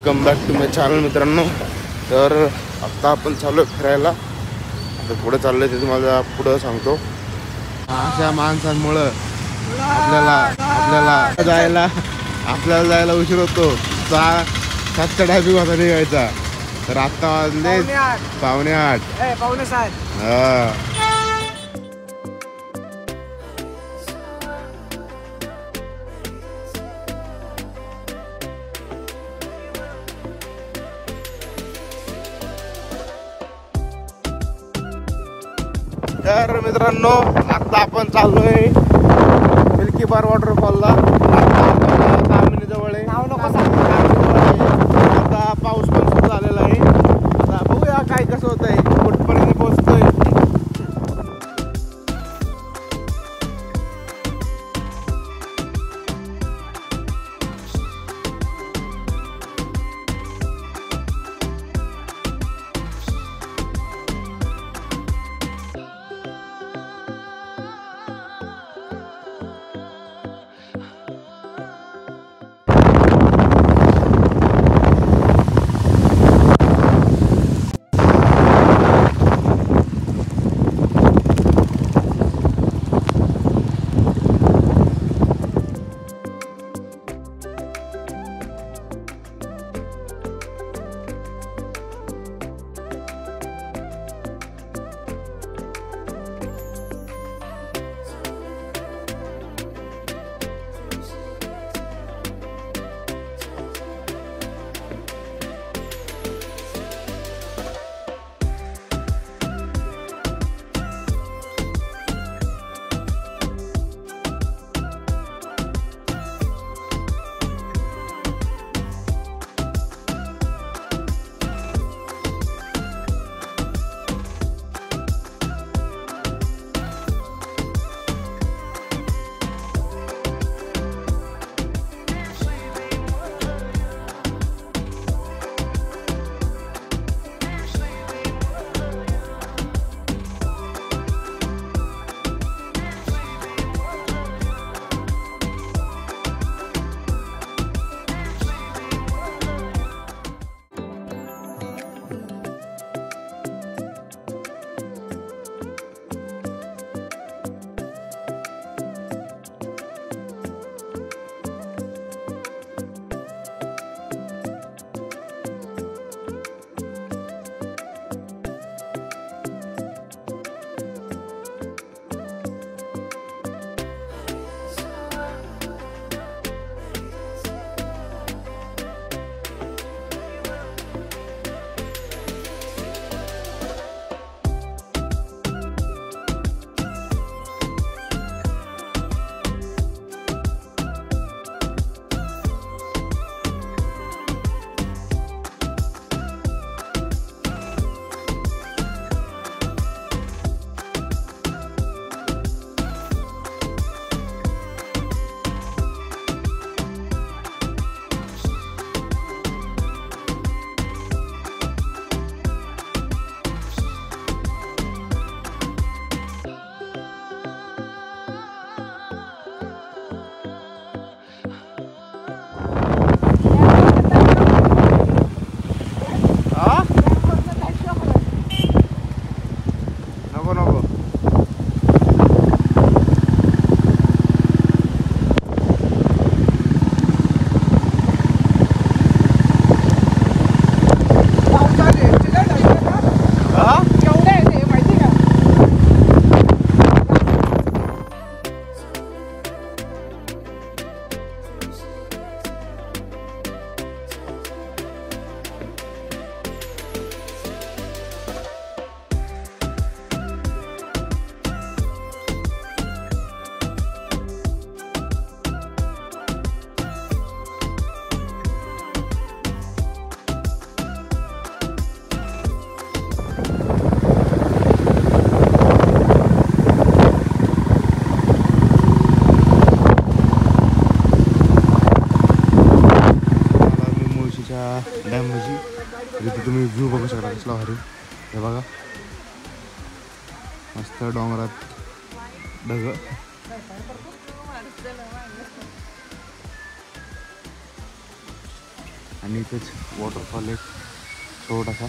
Welcome back to my channel मित्रांनो. तर आत्ता आपण चाललो फिरायला. तर पुढे चाललो आहे ते तुम्हाला पुढं सांगतो. अशा माणसांमुळं आपल्याला जायला उशीर होतो. 7चा ट्रॅफिक होता निघायचा. तर आत्ता वाजले 7:45 7:45. हा. तर मित्रांनो आता आपण चाललोय मिल्की बार वॉटरफॉलला. जवळ आहे. आता पाऊस पण सुरू झालेला आहे. आता बघूया काय कसं होतंय, कुठपर्यंत पोहोचतोय. डॅमची इथे तुम्ही व्ह्यू बघू शकता कसला भारी. हे बघा मस्त डोंगरात ढग. आणि इथेच वॉटरफॉल एक छोटासा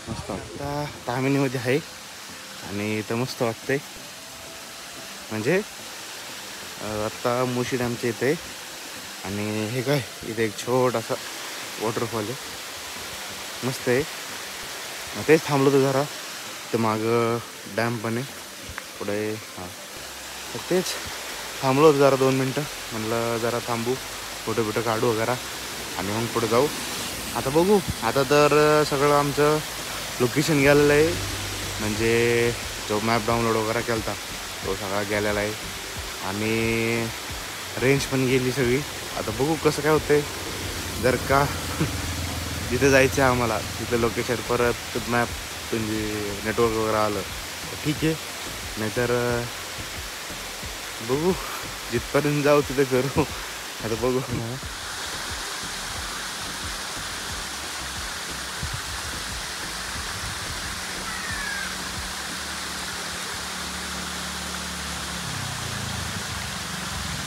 मस्त वाटतं. तामिनीमध्ये आहे आणि इथं मस्त वाटतंय. म्हणजे आत्ता मुशी डॅमच्या इथे आणि हे काय इथे एक छोटासा वॉटरफॉल आहे, मस्त आहे. तेच थांबलो होतो जरा, तर मागं डॅम पण आहे पुढे. हां, तर तेच थांबलो होतो जरा 2 मिनटं, म्हणलं जरा थांबू, फोटो बिटो काढू वगैरे आणि मग पुढे जाऊ. आता बघू. आता तर सगळं आमचं लोकेशन गेलेलं आहे, म्हणजे जो मॅप डाउनलोड वगैरे केला होता तो सगळा गेलेला आहे आणि रेंज पण गेली सगळी. आता बघू कसं काय होतंय. जर का जिथे जायचं आहे आम्हाला तिथं लोकेशन परत मॅप म्हणजे नेटवर्क वगैरे आलं तर ठीक आहे, नाहीतर बघू जिथपर्यंत जाऊ तिथे करू. आता बघू.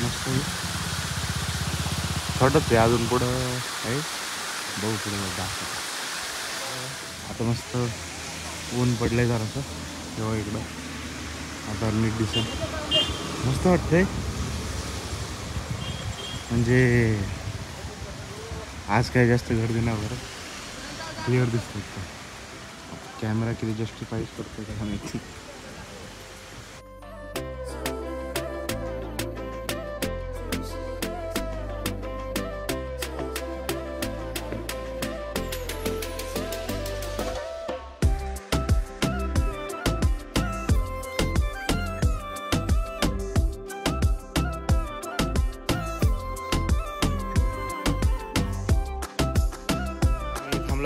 मस्त छोटंच आहे, अजून पुढं आहे, बघू पुढे दाखव. आता मस्त ऊन पडलंय जरासं तेव्हा इकडं, आता नीट दिसेल, मस्त वाटतंय. म्हणजे आज काय जास्त गर्दी नाही वगैरे, क्लिअर दिसतो. कॅमेरा किती जस्टिफाईज करतो का माहिती.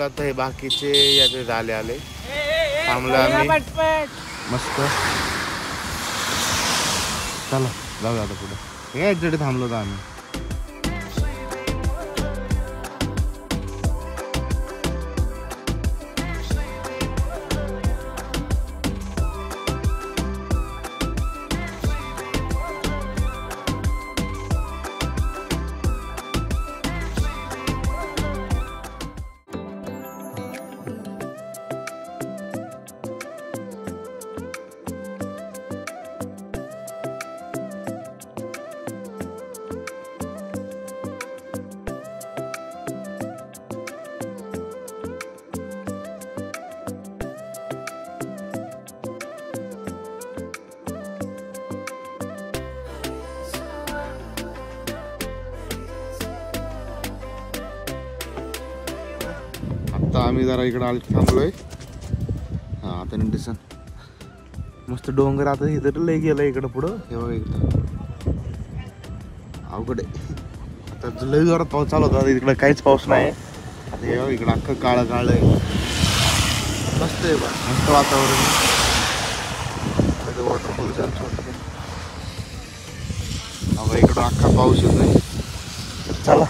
आता हे बाकीचे याचे आले थांबलो आम्ही मस्त. चला जाऊ आता पुढे. याच्याकडे थांबलो होतो आम्ही. आता आम्ही जरा इकडं आलो थांबलोय. हां आता नीट दिसन मस्त डोंगर. आता इथं लय गेलं इकडं पुढं, हे बघा इकडं अवघड आहे. आता लय जोरात पाऊस चालू होता, इकडं काहीच पाऊस नाही. आता हे बघा इकडं अख्खं काळं काळं आहे. मस्त आहे बा, मस्त वातावरण. वॉटरफॉल छोटं अगं इकडं अख्खा पाऊस येत नाही. चला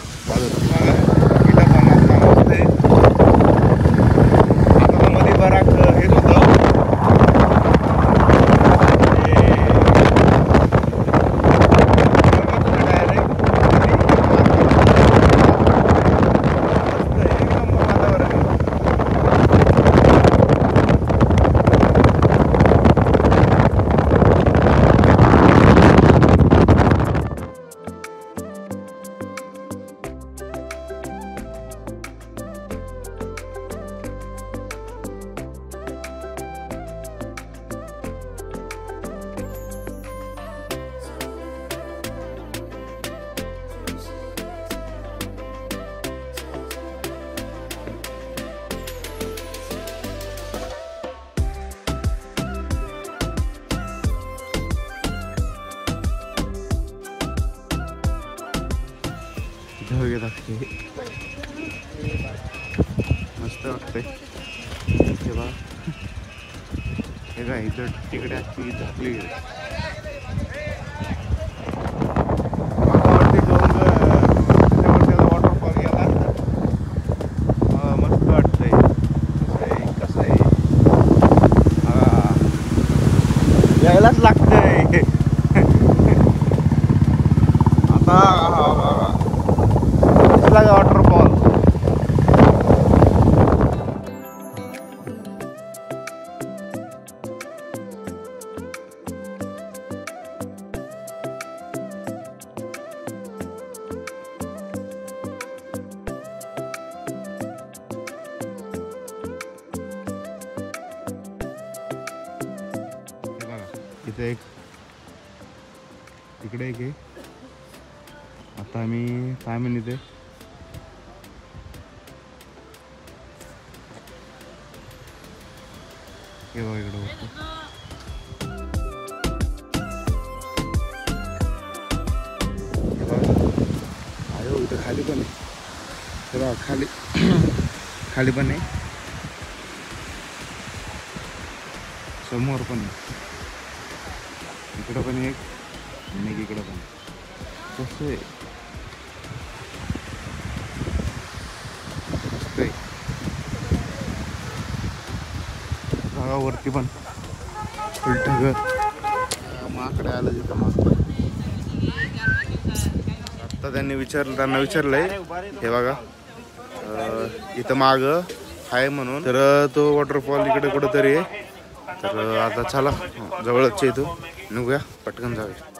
मस्त वाटतंय. तेव्हा हे काय इथं तिकडे आपली वॉटरफॉल गेला. मस्त वाटतंय. कसं आहे यायलाच लागतंय. आता इथे एक, इकडे एक आहे. आता आम्ही थांबेन इथे. हे बघा इकडे वरती. आयो इथं खाली पण आहे. हे बघा खाली खाली पण आहे, समोर पण आहे, इकडं पण एक आणि इकडं पण. कसं आहे मस्त आहे. वरती पण उलट घर माकडे आलं तिथं मागं. आता त्यांना विचारलंय हे बघा इथं माग आहे म्हणून, तर तो वॉटरफॉल इकडे कुठंतरी आहे. तर आता चला जवळच येतो, निघूया पटकन जाऊया.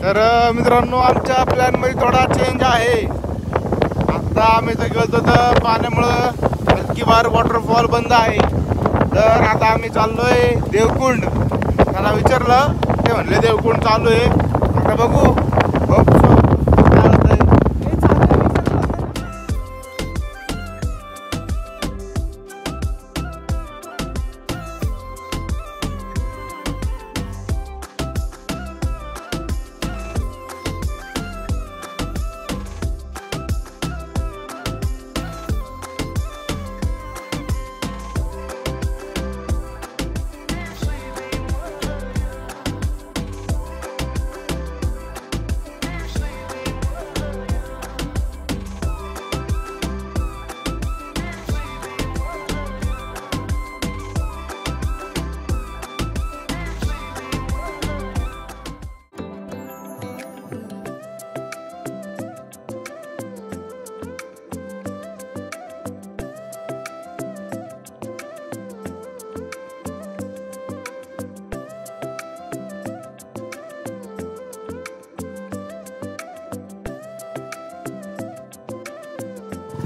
तर मित्रांनो आमच्या प्लॅन मध्ये थोडा चेंज आहे. आता आम्ही तर गेलो तर पाण्यामुळं हलकीबार वॉटरफॉल बंद आहे. तर आता आम्ही चाललोय देवकुंड. त्यांना विचारलं ते म्हणले देवकुंड चालू आहे. आता बघू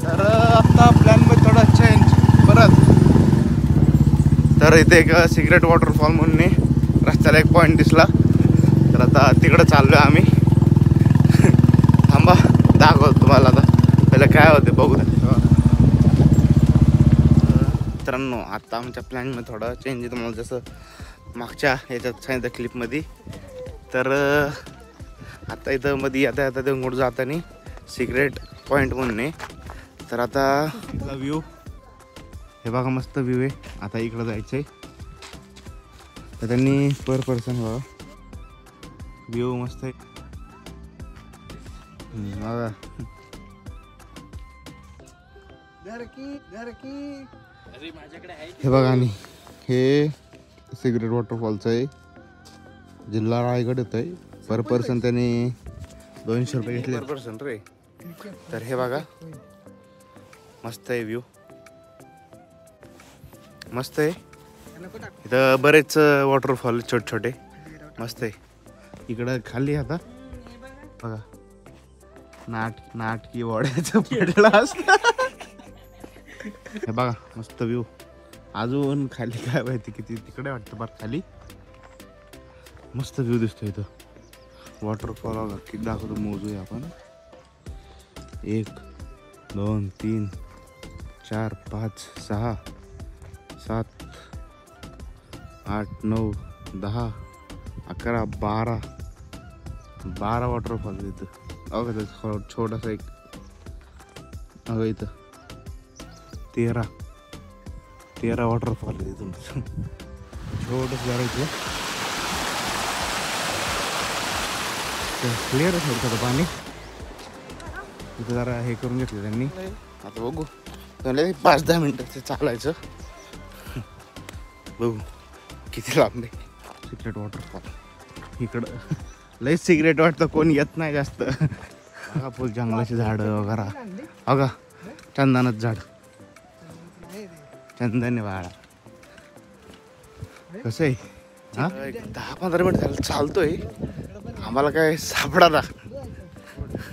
तर आता प्लॅनमध्ये थोडा चेंज परत. तर इथे एक सिक्रेट वॉटरफॉल म्हणून रस्त्याला एक पॉईंट दिसला. तर आता तिकडं चाललो आहे आम्ही. थांबा दाखवतो तुम्हाला. आता पहिलं काय होते बघू द्या. मित्रांनो आता आमच्या प्लॅनमध्ये थोडा चेंज आहे. तुम्हाला जसं मागच्या ह्याच्यात सांगितलं क्लिपमध्ये. तर आता इथं मध्ये येता येता देवगुंड जाताना सिक्रेट पॉईंट म्हणून आहे. तर आता इथला व्ह्यू हे बघा मस्त व्ह्यू आहे. आता इकडं जायचं आहे. तर त्यांनी पर पर्सन बघा व्ह्यू मस्त आहे बघा. हे बघा आणि हे सिक्रेट वॉटरफॉलचं आहे. जिल्हा रायगड येत आहे. पर पर्सन त्यांनी 200 रुपये घेतले पर पर्सन रे. तर हे बघा मस्त आहे व्ह्यू, मस्त आहे. इथं बरेच वॉटरफॉल छोटे छोटे मस्त आहे. इकडं खाली आता बघा नाटकी वड्याचं पेटला असतं. हे बघा मस्त व्ह्यू. अजून खाली काय माहिती किती तिकडे वाटतं बरं. खाली मस्त व्ह्यू दिसतो इथं. वॉटरफॉल बघा किती दाखवतो मोजूया आपण. 1 2 3 4 5 6 7 8 9 10 11 12 वॉटरफॉल इथं. अगं छोटासा एक अगं इथं 13 वॉटरफॉल आहे इथून. छोटंच जरा इथलं क्लिअर आहे थोडं पाणी. इथं जरा हे करून घेतलं त्यांनी. आता बघू 5-10 मिनटं ते चालायचं. बघू किती लांब आहे. सिक्रेट वॉटरफॉल इकडं लई सिक्रेट वाटतं. कोण येत नाही जास्त. बघा फुल जंगलाची झाडं वगैरे. बघा चंदनाचं झाड, चंदन वाळा कसं आहे. हा 10-15 मिनिट झालं चालतोय. आम्हाला काय सापडा ना.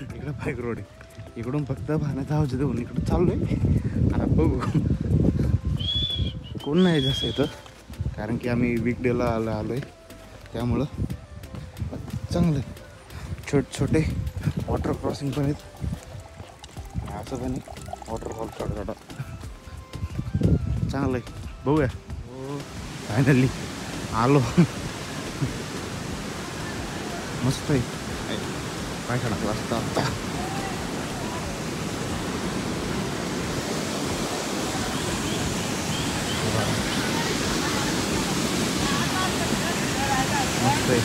इकडं बाईक रोड आहे. इकडून फक्त पाण्याचा आवाज देऊन इकडं चाललोय. आता बघू कोण नाही जास्त इथं, कारण की आम्ही वीकडेला आलोय, त्यामुळं चांगलं छोटे वॉटर क्रॉसिंग पण आहेत. असं पण वॉटरफॉल छोटा छोटा चांगलं आहे. बघूया. हो फायनली आलो. मस्त आहे. काय टाकला वाजता आता मस्त आहे.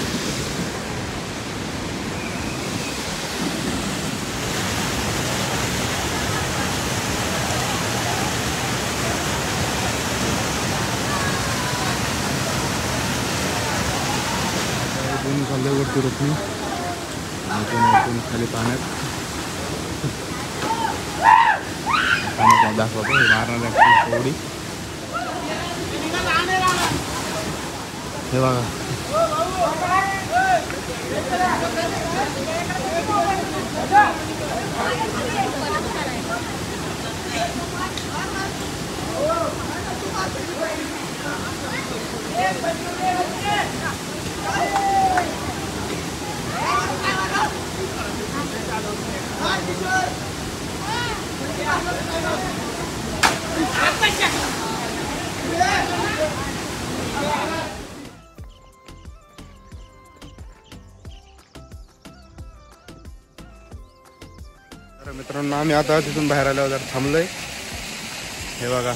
दोन्ही चाललंय वरती रोखून आणि खाली पाण्यात दाखवतो मारणार एवढी. हे बघा तर मित्रांनो, आम्ही आता तिथून बाहेर आल्यावर जर थांबलोय. हे बघा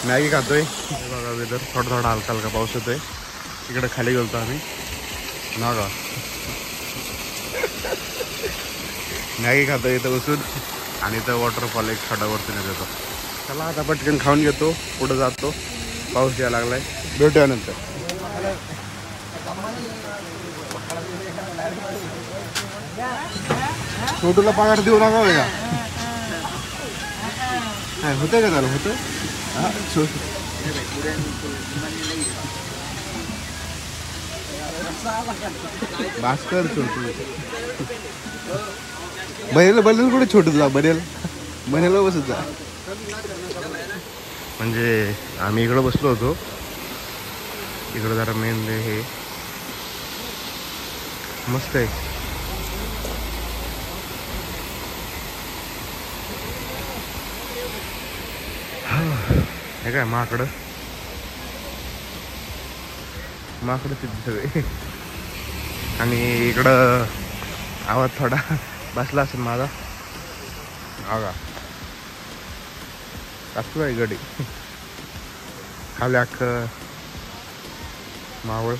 मॅगी खातोय. हे बघा वेदर थोडा थोडा हलका हलका पाऊस येतोय. इकडे खाली गेलतो आम्ही ना का मॅगी खातोय इथं बसून, आणि इथं वॉटरफॉल एक छोटा वरती येतो. चला आता पटकन खाऊन घेतो, पुढं जातो. पाऊस यायला लागलाय. भेटूया नंतर. छोटूला पगार देऊ नका का होतं का त्याला होतं. हा छोटू भास्कर छोटू बनेल कुठे छोटू तुला बनेल बसत जा. म्हणजे आम्ही इकडं बसलो होतो. इकडं जरा मेन हे मस्त आहे. हे काय माकडं तिथे सगळे. आणि इकडं आवाज थोडा बसला असेल माझा. बघा असतो आहे गडी खाली अख्खं मावळ.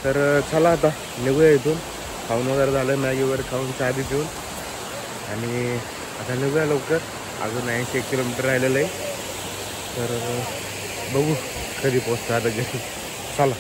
तर चला आता निघूया इथून. खाऊन वगैरे झालं, मॅगी वगैरे खाऊन चहा बी पिऊन, आणि आता निघूया लवकर. अजून 81 किलोमीटर राहिलेलं आहे. तर बघू कधी पोहोचतो आता घरी. चला.